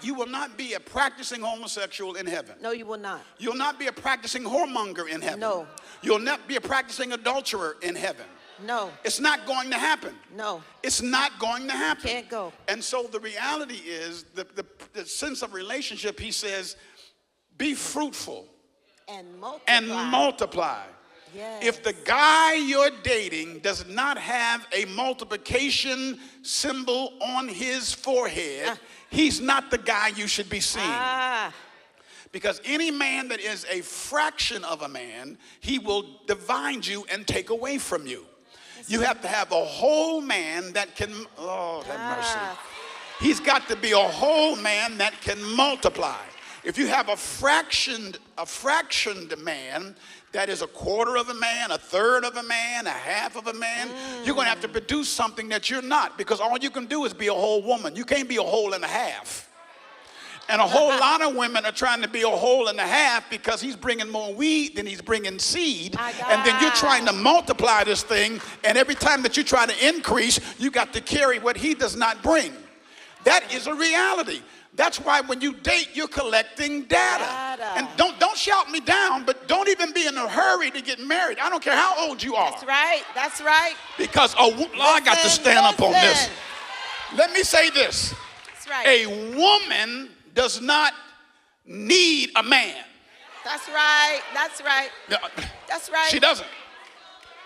You will not be a practicing homosexual in heaven. No, you will not. You'll not be a practicing whoremonger in heaven. No. You'll not be a practicing adulterer in heaven. No. It's not going to happen. No. It's not going to happen. Can't go. And so the reality is, the sense of relationship, he says, be fruitful And multiply. and multiply. Yes. If the guy you're dating does not have a multiplication symbol on his forehead, he's not the guy you should be seeing. Because any man that is a fraction of a man, he will divide you and take away from you. You have to have a whole man that can, oh, have mercy. He's got to be a whole man that can multiply. If you have a fractioned man, that is a quarter of a man, a third of a man, a half of a man, you're going to have to produce something that you're not, because all you can do is be a whole woman. You can't be a whole and a half. And a whole lot of women are trying to be a whole and a half because he's bringing more weed than he's bringing seed. And then you're trying to multiply this thing, and every time that you try to increase, you got to carry what he does not bring. That is a reality. That's why when you date, you're collecting data. And don't shout me down, but don't even be in a hurry to get married. I don't care how old you are. That's right. That's right. Because I got to stand up on this. Let me say this. That's right. A woman does not need a man. That's right. That's right. That's right. She doesn't.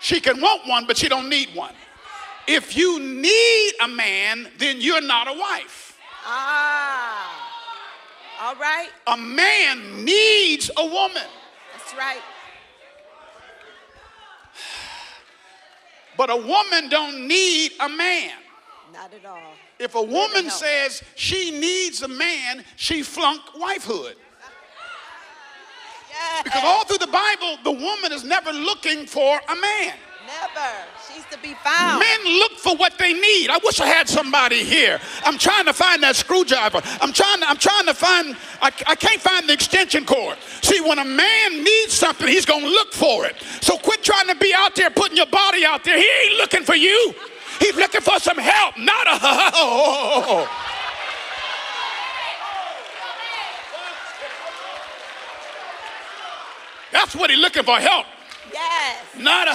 She can want one, but she don't need one. If you need a man, then you're not a wife. All right. A man needs a woman. That's right. But a woman don't need a man. Not at all. If a woman says she needs a man, she flunked wifehood. Yes. Because all through the Bible, the woman is never looking for a man. Never. She's to be found. Men look for what they need. I wish I had somebody here. I'm trying to find that screwdriver. I'm trying to find, I can't find the extension cord. See, when a man needs something, he's going to look for it. So quit trying to be out there putting your body out there. He ain't looking for you. He's looking for some help, not a That's what he's looking for, help. Yes. Not a